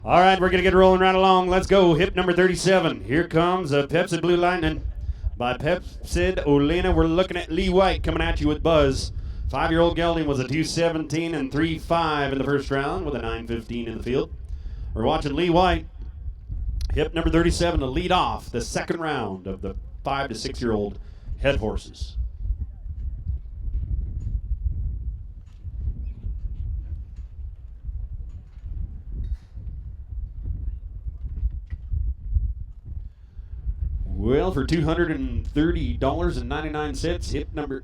All right, we're going to get rolling right along. Let's go. Hip number 37. Here comes a Pepsi Blue Lightning by Pepsid Olena. We're looking at Lee White coming at you with Buzz. 5-year-old gelding was a 217 and 3.5 in the first round with a 9.15 in the field. We're watching Lee White, hip number 37, to lead off the second round of the 5 to 6-year-old head horses. Well, for $230.99, hip number...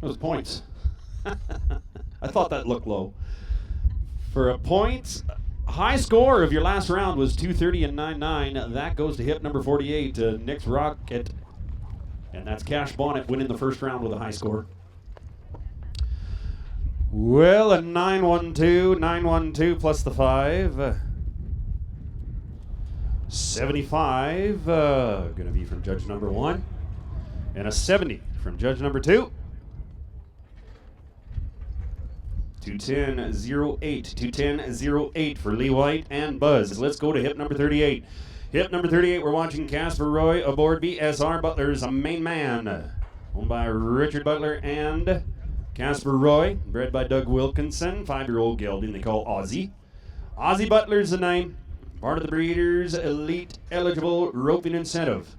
Those points. I thought that looked low. For a point, high score of your last round was 230 and 99. That goes to hip number 48, Nick's Rocket. And that's Cash Bonnett winning the first round with a high score. Well, a 912 plus the 5. 75, going to be from judge number 1. And a 70 from judge number 2. 210.08 for Lee White and Buzz. Let's go to hip number 38. Hip number 38, we're watching Casper Roy aboard BSR Butler's main man, owned by Richard Butler and Casper Roy, bred by Doug Wilkinson, 5-year-old gelding they call Aussie. Aussie Butler's the name, part of the Breeders' Elite Eligible Roping Incentive.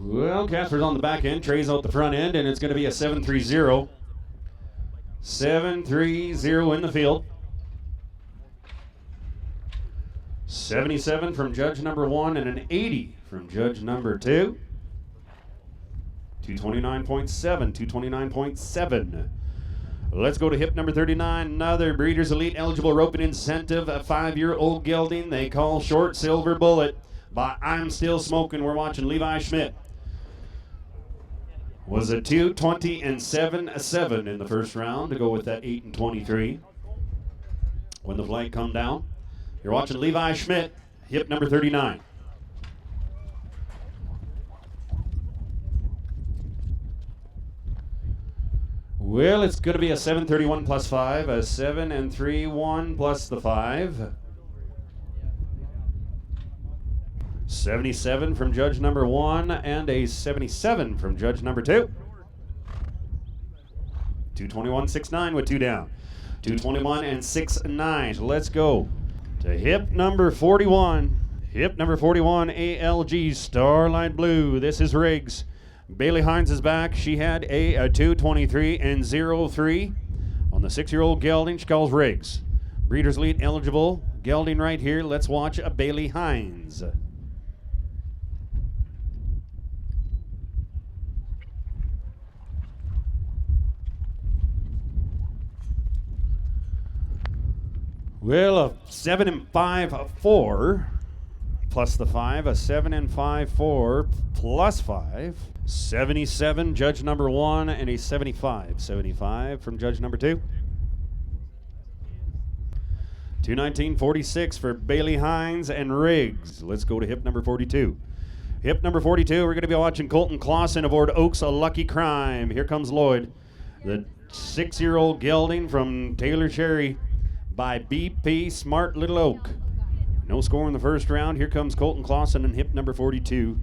Well, Casper's on the back end, Trey's out the front end, and it's going to be a 7-3-0. 7-3-0 in the field. 77 from judge number 1 and an 80 from judge number 2. 229.7, 229.7. Let's go to hip number 39, another Breeders' Elite Eligible Roping Incentive, a 5-year-old gelding they call Short Silver Bullet by I'm Still Smoking. We're watching Levi Schmidt. Was a 220 and 7 in the first round to go with that 8 and 23 when the flag come down. You're watching Levi Schmidt, hip number 39. Well, it's going to be a 731 plus 5, a 7 and 3-1 plus the 5. 77 from judge number 1 and a 77 from judge number 2. 221.69 with 2 down. 221 and 6.9. Let's go to hip number 41. Hip number 41, ALG Starlight Blue. This is Riggs. Bailey Hines is back. She had a 223 and 03 on the 6-year-old gelding she calls Riggs. Breeders' Elite eligible gelding right here. Let's watch a Bailey Hines. Well, a 7 and 5-4 plus the 5, a 7 and 5-4 plus 5. 77, judge number 1, and a 75. 75 from judge number 2. 219.46 for Bailey Hines and Riggs. Let's go to hip number 42. Hip number 42, we're going to be watching Colton Clausen aboard Oaks, A Lucky Crime. Here comes Lloyd, the 6-year-old gelding from Taylor Cherry by BP Smart Little Oak. No score in the first round. Here comes Colton Clausen in hip number 42.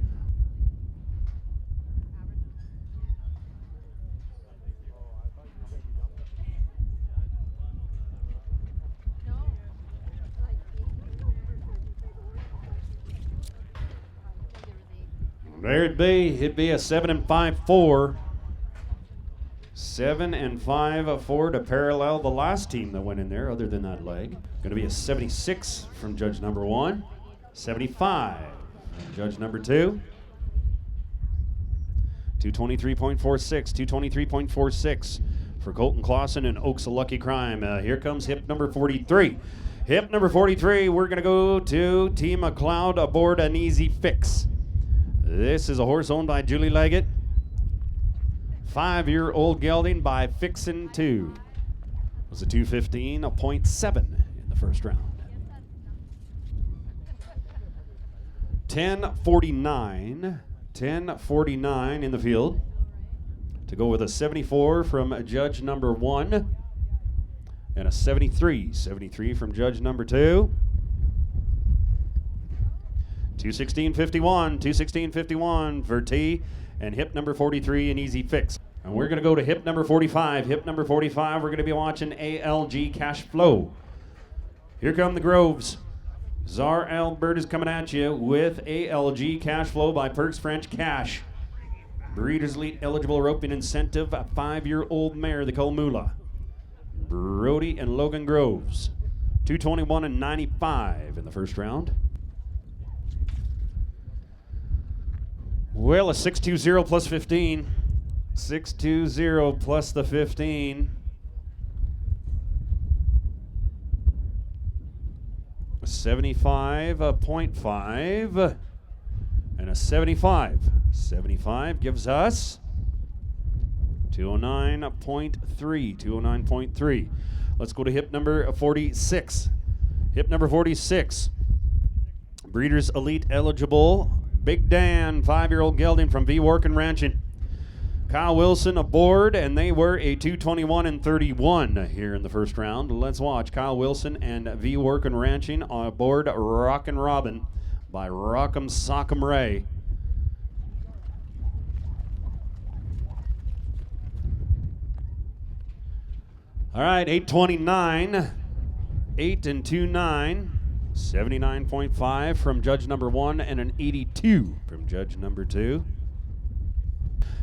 There it'd be. It'd be a 7 and 5-4. 7 and 5-4 to parallel the last team that went in there other than that leg. Going to be a 76 from judge number 1. 75 from judge number 2. 223.46. 223.46 for Colton Clausen and Oaks, A Lucky Crime. Here comes hip number 43. Hip number 43, we're going to go to Team McLeod aboard An Easy Fix. This is a horse owned by Julie Leggett. 5-year-old gelding by Fixin' 2. It was a 215, a .7 in the first round. 10:49 10:49 in the field. To go with a 74 from judge number 1 and a 73 from judge number 2. 216.51 for T, and hip number 43 an easy fix. And we're going to go to hip number 45. Hip number 45, we're going to be watching ALG Cash Flow. Here come the Groves. Czar Alberta is coming at you with ALG Cash Flow by Perks French Cash. Breeders' Elite eligible roping incentive, a 5-year-old mare they call Moolah. Brody and Logan Groves. 221 and 95 in the first round. Well, a 620 plus 15. 620 plus the 15. A 75.5 and a 75. 75 gives us 209.3. 209.3. Let's go to hip number 46. Hip number 46. Breeders' Elite eligible. Big Dan, 5-year-old gelding from V Work and Ranching. Kyle Wilson aboard, and they were a 221 and 31 here in the first round. Let's watch Kyle Wilson and V Work and Ranching aboard Rockin' Robin by Rock'em Sock'em Ray. All right, 829, 8 and 2-9. 79.5 from judge number 1 and an 82 from judge number 2.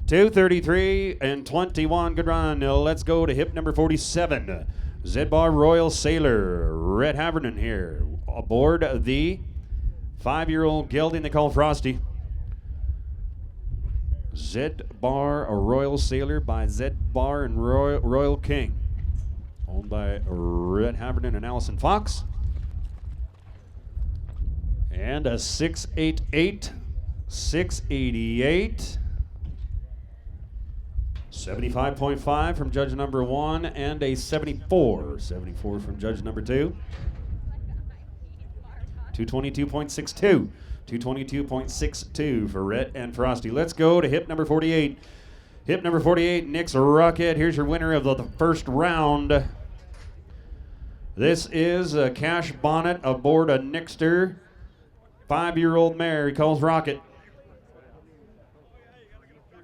233 and 21. Good run. Let's go to hip number 47. Z-Bar Royal Sailor. Red Havernan here aboard the 5-year-old gelding they call Frosty. Z-Bar Royal Sailor by Z-Bar and Royal King. Owned by Red Havernan and Allison Fox. And a 688, 688, 75.5 from judge number 1, and a 74 from judge number 2. 222.62, 222.62 for Rhett and Frosty. Let's go to hip number 48. Hip number 48, Nick's Rocket. Here's your winner of the first round. This is a Cash Bonnett aboard a Nixter. 5-year-old mare he calls Rocket.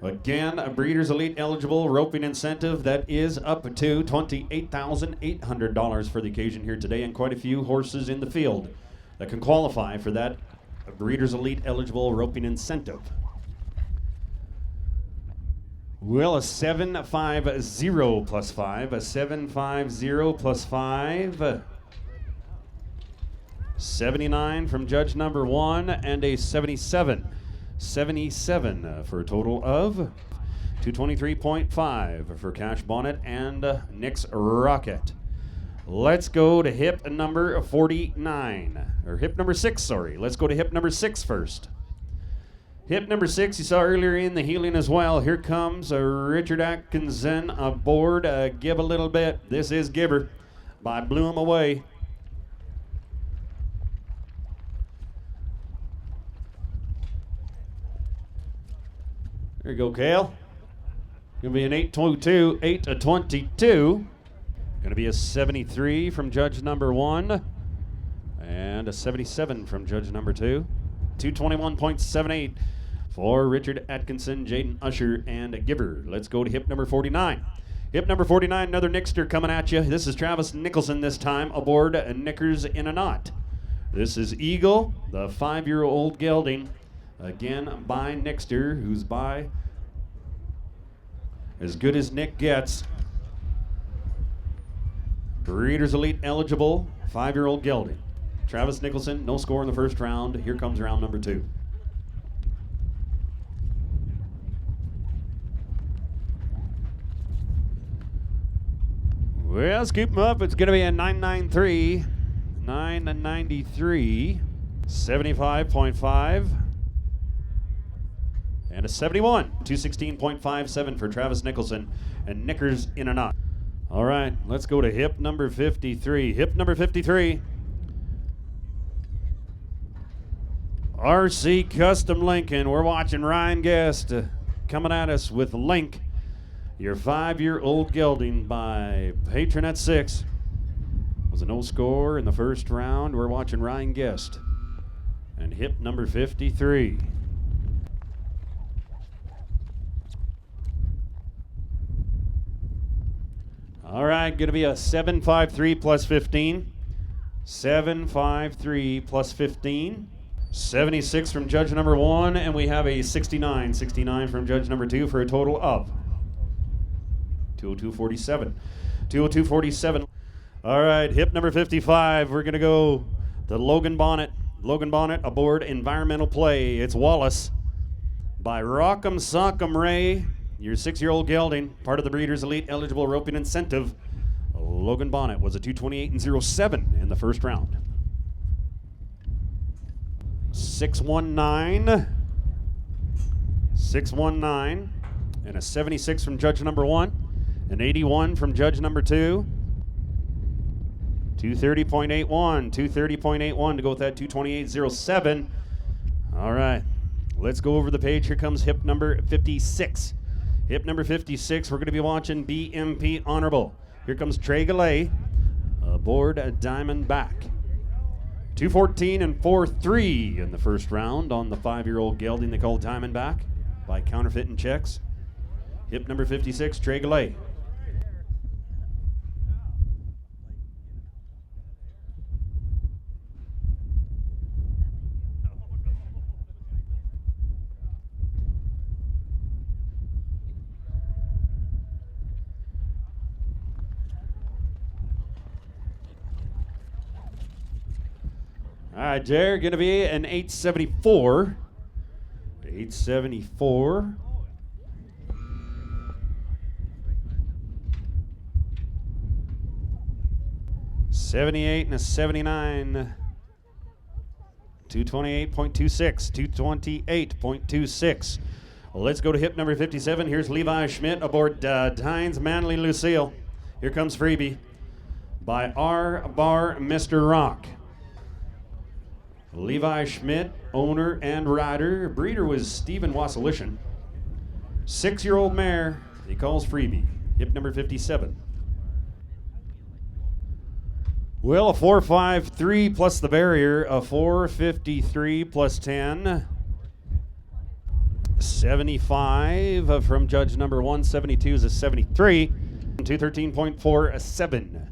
Again, a Breeders' Elite eligible roping incentive that is up to $28,800 for the occasion here today, and quite a few horses in the field that can qualify for that Breeders' Elite eligible roping incentive. Well, a 750 plus 5, a 750 plus 5. 79 from judge number 1 and a 77 for a total of 223.5 for Cash Bonnett and Nick's Rocket. Let's go to hip number 49, or hip number 6, sorry. Let's go to hip number 6 first. Hip number 6 you saw earlier in the heeling as well. Here comes Richard Atkinson aboard Give a Little Bit. This is Giver by Blew 'Em Away. There you go, Kale. Gonna be an 822, 8 to 22. Gonna be a 73 from judge number 1 and a 77 from judge number 2. 221.78 for Richard Atkinson, Jaden Usher, and Giver. Let's go to hip number 49. Hip number 49, another Nixter coming at you. This is Travis Nicholson this time aboard Knickers in a Knot. This is Eagle, the 5-year-old gelding. Again, by Nixter, who's by as good as Nick gets. Breeders' Elite eligible, 5-year-old gelding. Travis Nicholson, no score in the first round. Here comes round number 2. Well, scoop him up. It's going to be a 993, 993, 75.5. And a 71, 216.57 for Travis Nicholson and Knickers in a Knot. All right, let's go to hip number 53. Hip number 53. RC Custom Lincoln. We're watching Ryan Guest coming at us with Link, your 5-year-old gelding by Patron at 6. Was a no score in the first round. We're watching Ryan Guest and hip number 53. All right, going to be a 7.53 plus 15. 7.53 plus 15. 76 from judge number 1, and we have a 69. 69 from judge number 2 for a total of 202.47. 202.47. All right, hip number 55. We're going to go to Logan Bonnett. Logan Bonnett aboard Environmental Play. It's Wallace by Rock'em Sock'em Ray. Your 6-year-old gelding, part of the Breeders' Elite eligible roping incentive. Logan Bonnett was a 228.07 in the first round. 619. 619. And a 76 from judge number 1. An 81 from judge number 2. 230.81. 230.81 to go with that 228.07. All right. Let's go over the page. Here comes hip number 56. Hip number 56, we're going to be watching BMP Honorable. Here comes Trey Gallet aboard a Diamondback. 214 and 4-3 in the first round on the 5-year-old gelding they call Diamondback by Counterfeit and Checks. Hip number 56, Trey Gallet. All right, Jared, going to be an 874. 874. $78 and a 79. 228.26. 228.26. Let's go to hip number 57. Here's Levi Schmidt aboard Dines Manly Lucille. Here comes Freebie by R Bar Mr. Rock. Levi Schmidt, owner and rider. Breeder was Stephen Wassilishin. 6-year-old mare, he calls Freebie. Hip number 57. Well, a 4.53 plus the barrier, a 4.53 plus 10. 75 from judge number 1, 72 is a 73. 213.47.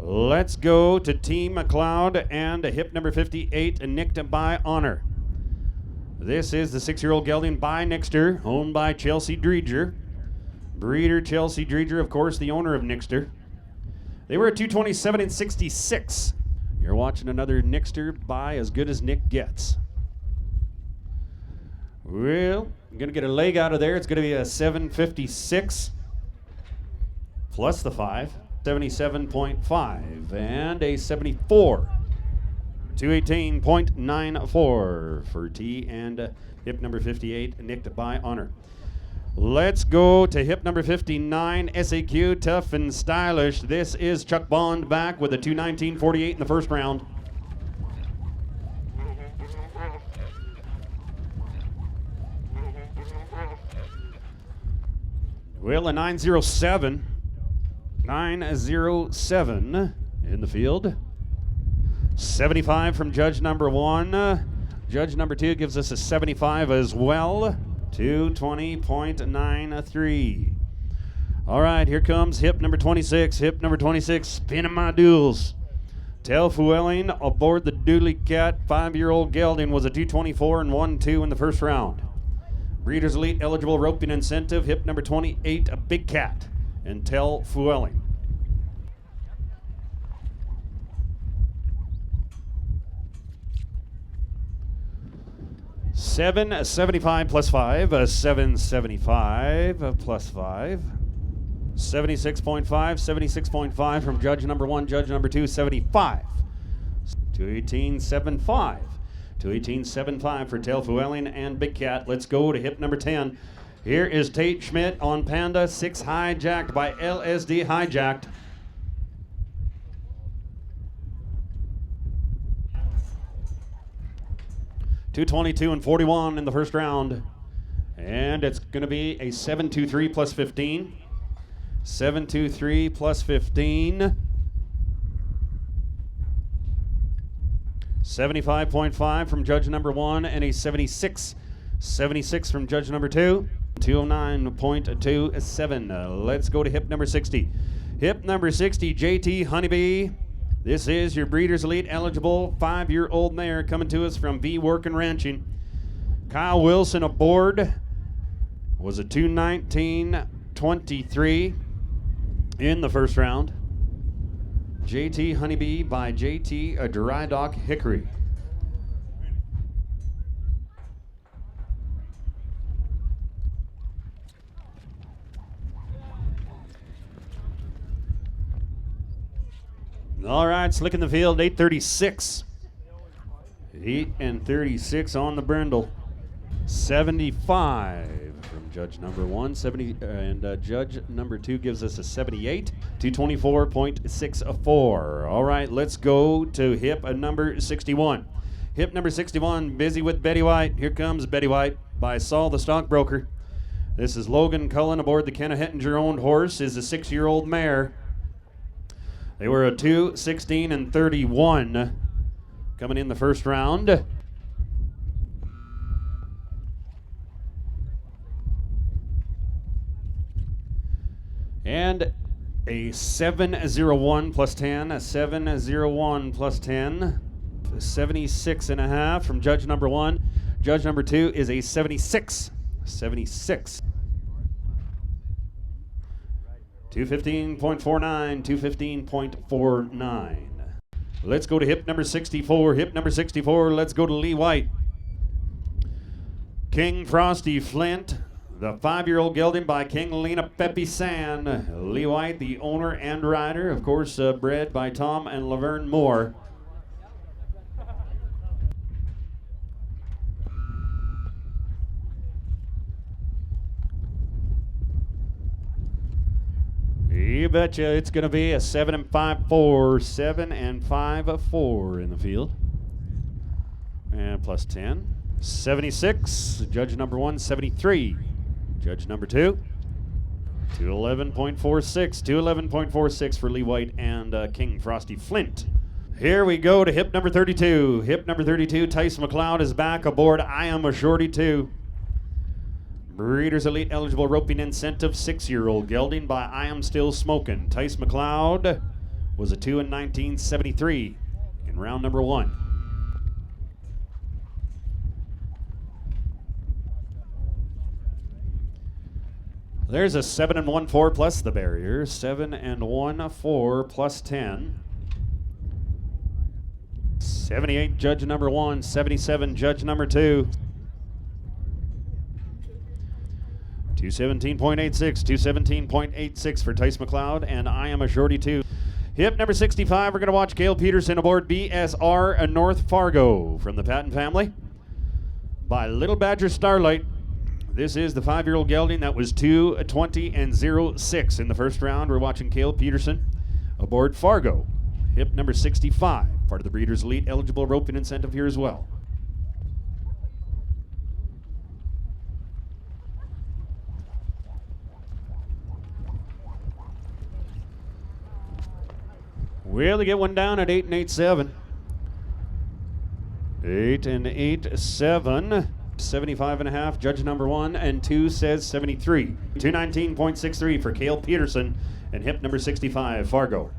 Let's go to Team McLeod and hip number 58, nicked by Honor. This is the 6-year-old gelding by Nixter, owned by Chelsea Dreger. Breeder Chelsea Dreger, of course, the owner of Nixter. They were at 227 and 66. You're watching another Nixter by As Good as Nick Gets. Well, I'm going to get a leg out of there. It's going to be a 7.56 plus the 5. 77.5 and a 74. 218.94 for T and hip number 58, nicked by Honor. Let's go to hip number 59, SAQ, Tough and Stylish. This is Chuck Bond back with a 219.48 in the first round. Well, a 907. 907 in the field. 75 from judge number 1. Judge number 2 gives us a 75 as well. 220.93. All right, here comes hip number 26. Hip number 26, spinning my duels. Tel Fuelling aboard the Dooley Cat 5-year-old gelding was a 224 and 1-2 in the first round. Breeders' Elite eligible roping incentive. Hip number 28, a Big Cat. And Tel Fuelling. $775 plus 5, 775 plus 5. 76.5, 76.5 from judge number 1, judge number 2, 75. 218.75. 218.75 for Tel Fuelling and Big Cat. Let's go to hip number 10. Here is Tate Schmidt on Panda 6 hijacked by LSD hijacked. 222 and 41 in the first round. And it's going to be a 723 plus 15. 723 plus 15. 75.5 from judge number 1 and a 76 from judge number 2. 209.27. Let's go to hip number 60. Hip number 60, JT Honeybee. This is your Breeders' Elite eligible 5-year-old mare coming to us from V Workin' Ranching. Kyle Wilson aboard. Was a 219.23 in the first round. JT Honeybee by JT a Dry Dock Hickory. All right, slick in the field, 836. 8:36 on the brindle. 75 from judge number 1, 70, and judge number 2 gives us a 78. 224.64. All right, let's go to hip number 61. Hip number 61, busy with Betty White. Here comes Betty White by Saul the Stockbroker. This is Logan Cullen aboard the Kenna Hettinger-owned horse, is a 6-year-old mare. They were a 2, 16, and 31 coming in the first round. And a 701 plus 10, a 701 plus 10, 76.5 from judge number 1. Judge number 2 is a 76. 215.49, 215.49. Let's go to hip number 64. Hip number 64, let's go to Lee White. King Frosty Flint, the 5-year-old gelding by King Lena Pepe San. Lee White, the owner and rider, of course, bred by Tom and Laverne Moore. You betcha it's going to be a 7 and 5-4, 7 and 5-4 in the field. And plus 10, 76. Judge number 1, 73. Judge number 2, 211.46. 211.46 for Lee White and King Frosty Flint. Here we go to hip number 32. Hip number 32, Tice McLeod is back aboard I Am a Shorty 2. Breeders' Elite eligible roping incentive, 6-year-old gelding by I Am Still Smokin'. Tice McLeod was a 2 in 1973 in round number 1. There's a 7 and 1-4 plus the barrier. 7 and 1-4 plus 10. 78 judge number 1, 77 judge number 2. 217.86, 217.86 for Tice McLeod and I Am a Shorty 2. Hip number 65, we're going to watch Cale Peterson aboard BSR North Fargo from the Patton family by Little Badger Starlight. This is the 5-year-old gelding that was 2, 20, and 06 in the first round. We're watching Cale Peterson aboard Fargo. Hip number 65, part of the Breeders' Elite eligible roping incentive here as well. Well, they get one down at 8 and 8-7. 8 and 8-7. 75.5. Judge number 1 and 2 says 73. 219.63 for Cale Peterson and hip number 65, Fargo.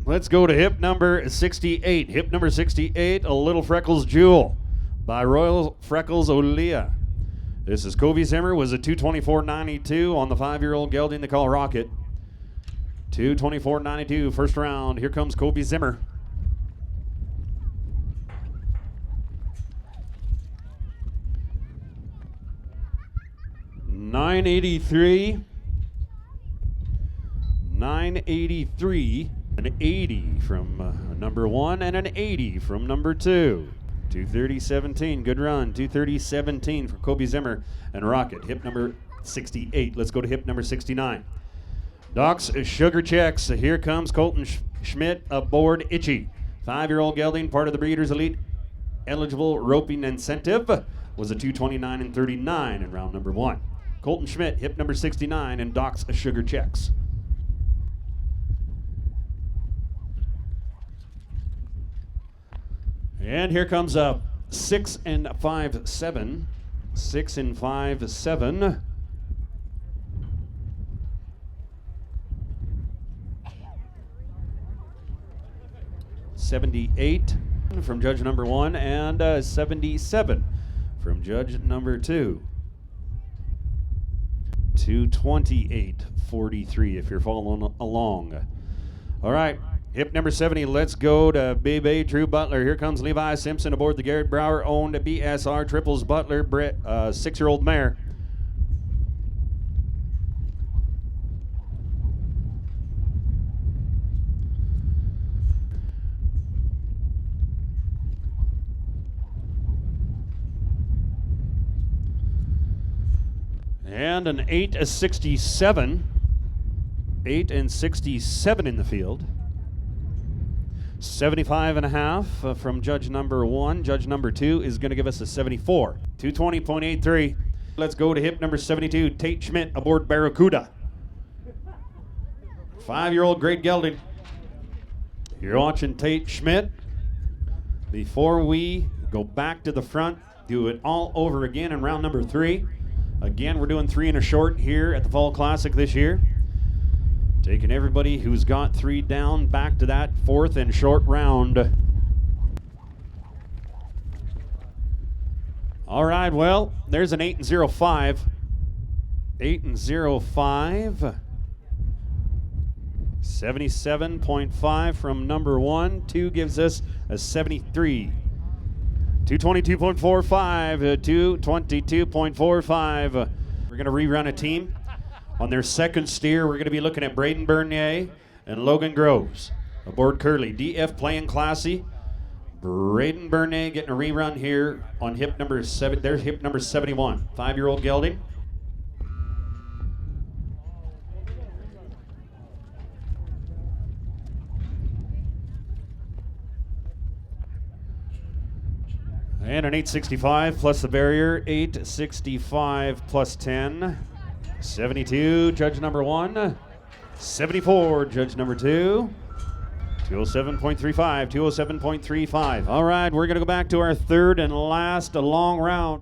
Let's go to hip number 68. Hip number 68, A Little Freckles Jewel by Royal Freckles O'Leah. This is Covey Zimmer, was a 224.92 on the 5-year-old gelding they call Rocket. 224.92 first round. Here comes Kobe Zimmer. $983, an 80 from number 1 and an 80 from number 2. 230.17, good run. 230.17 for Kobe Zimmer and Rocket. Hip number 68. Let's go to hip number 69. Doc's Sugar Checks. Here comes Colton Schmidt aboard Itchy. 5-year-old gelding, part of the Breeders' Elite eligible roping incentive was a 229 and 39 in round number 1. Colton Schmidt, hip number 69, and docks sugar checks. And here comes a 6 and 5 7. 6 and 5 7. $78 from judge number 1 and $77 from judge number 2. 228.43 if you're following along. All right, hip number 70, let's go to Bebe Drew Butler. Here comes Levi Simpson aboard the Garrett Brower owned BSR Triples Butler 6-year-old mare. And an 8-67. 8-67 in the field. 75.5 from judge number 1. Judge number 2 is going to give us a 74. 220.83. Let's go to hip number 72. Tate Schmidt aboard Barracuda. 5-year-old great gelding. You're watching Tate Schmidt. Before we go back to the front, do it all over again in round number 3. Again, we're doing 3 and a short here at the Fall Classic this year. Taking everybody who's got 3 down back to that 4th and short round. All right, well, there's an 8-05. 8-05. 77.5 from number 1. 2 gives us a 73. 222.45, 222.45. We're going to rerun a team. On their second steer, we're going to be looking at Braden Bernier and Logan Groves. Aboard Curly, DF playing classy. Braden Bernier getting a rerun here on hip number 7. There's hip number 71, 5-year-old gelding. And an 865 plus the barrier, 865 plus 10. 72, judge number 1. 74, judge number 2. 207.35, 207.35. All right, we're going to go back to our third and last long round.